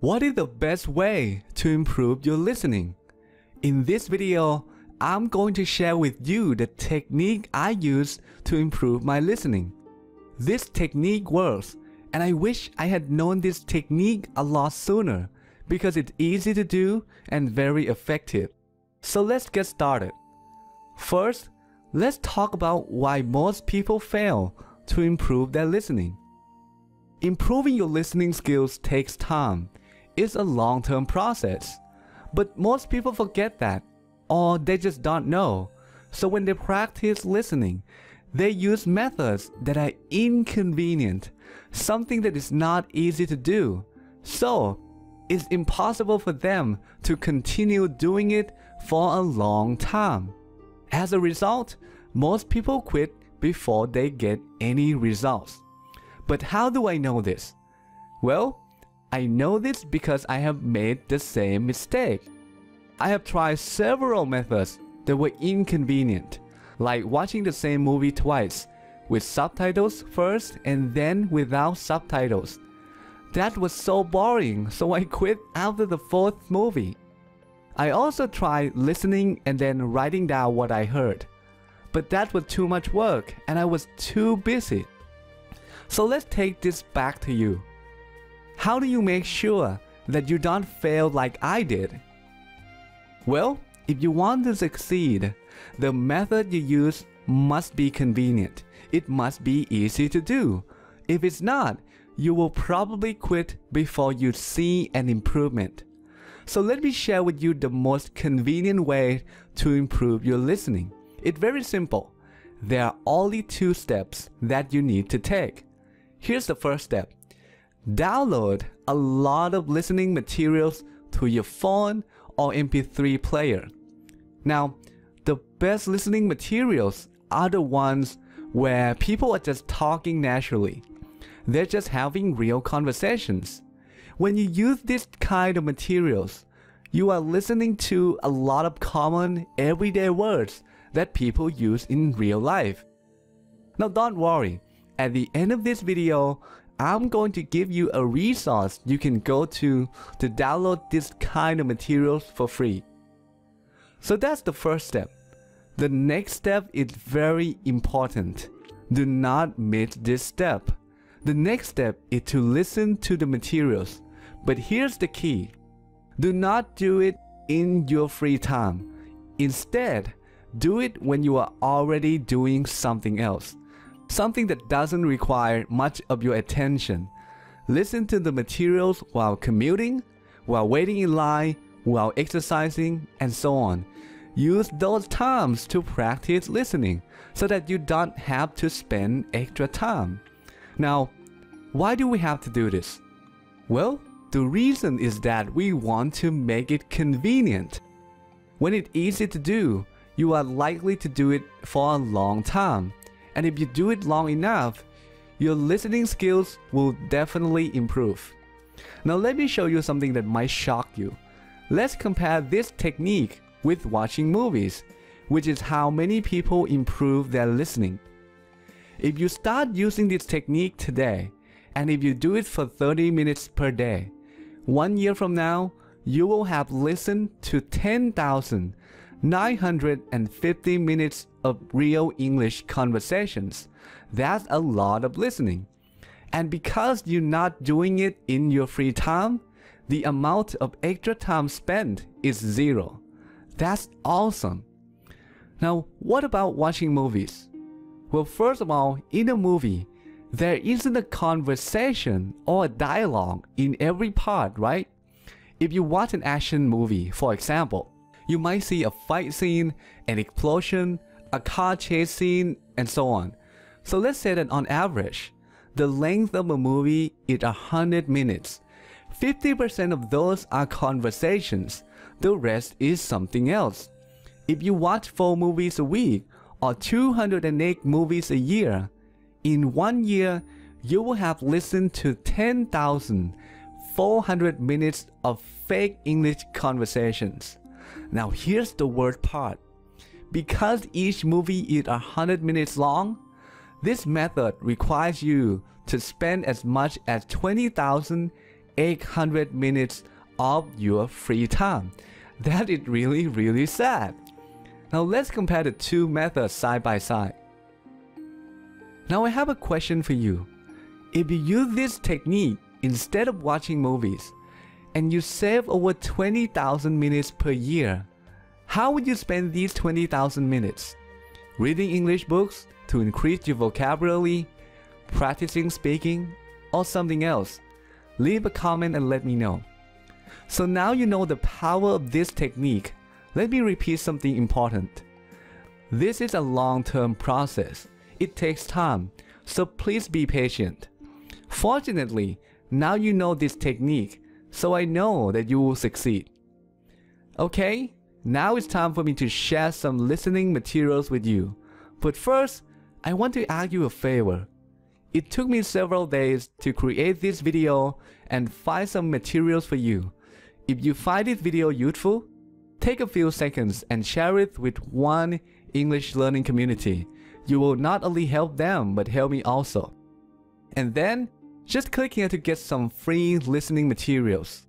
What is the best way to improve your listening? In this video, I'm going to share with you the technique I use to improve my listening. This technique works, and I wish I had known this technique a lot sooner because it's easy to do and very effective. So let's get started. First, let's talk about why most people fail to improve their listening. Improving your listening skills takes time. It's a long-term process. But most people forget that, or they just don't know. So when they practice listening, they use methods that are inconvenient, something that is not easy to do. So it's impossible for them to continue doing it for a long time. As a result, most people quit before they get any results. But how do I know this? Well, I know this because I have made the same mistake. I have tried several methods that were inconvenient, like watching the same movie twice, with subtitles first and then without subtitles. That was so boring, so I quit after the fourth movie. I also tried listening and then writing down what I heard. But that was too much work and I was too busy. So let's take this back to you. How do you make sure that you don't fail like I did? Well, if you want to succeed, the method you use must be convenient. It must be easy to do. If it's not, you will probably quit before you see an improvement. So let me share with you the most convenient way to improve your listening. It's very simple. There are only two steps that you need to take. Here's the first step. Download a lot of listening materials to your phone or MP3 player. Now, the best listening materials are the ones where people are just talking naturally. They're just having real conversations. When you use this kind of materials, you are listening to a lot of common everyday words that people use in real life. Now don't worry, at the end of this video, I'm going to give you a resource you can go to download this kind of materials for free. So that's the first step. The next step is very important. Do not miss this step. The next step is to listen to the materials. But here's the key. Do not do it in your free time. Instead, do it when you are already doing something else. Something that doesn't require much of your attention. Listen to the materials while commuting, while waiting in line, while exercising, and so on. Use those times to practice listening so that you don't have to spend extra time. Now, why do we have to do this? Well, the reason is that we want to make it convenient. When it's easy to do, you are likely to do it for a long time. And if you do it long enough, your listening skills will definitely improve. Now let me show you something that might shock you. Let's compare this technique with watching movies, which is how many people improve their listening. If you start using this technique today, and if you do it for 30 minutes per day, 1 year from now, you will have listened to 10,950 minutes of real English conversations. That's a lot of listening. And because you're not doing it in your free time, the amount of extra time spent is zero. That's awesome. Now, what about watching movies? Well, first of all, in a movie, there isn't a conversation or a dialogue in every part, right? If you watch an action movie, for example, you might see a fight scene, an explosion, a car chase scene, and so on. So let's say that on average, the length of a movie is 100 minutes. 50% of those are conversations. The rest is something else. If you watch 4 movies a week or 208 movies a year, in 1 year, you will have listened to 10,400 minutes of fake English conversations. Now here's the worst part. Because each movie is 100 minutes long, this method requires you to spend as much as 20,000 800 minutes of your free time. That is really, really sad. Now let's compare the two methods side by side. Now I have a question for you. If you use this technique instead of watching movies, and you save over 20,000 minutes per year, how would you spend these 20,000 minutes? Reading English books to increase your vocabulary, practicing speaking, or something else? Leave a comment and let me know. So now you know the power of this technique. Let me repeat something important. This is a long-term process. It takes time, so please be patient. Fortunately, now you know this technique, so I know that you will succeed. Okay, now it's time for me to share some listening materials with you. But first, I want to ask you a favor. It took me several days to create this video and find some materials for you. If you find this video useful, take a few seconds and share it with one English learning community. You will not only help them, but help me also. And then, just click here to get some free listening materials.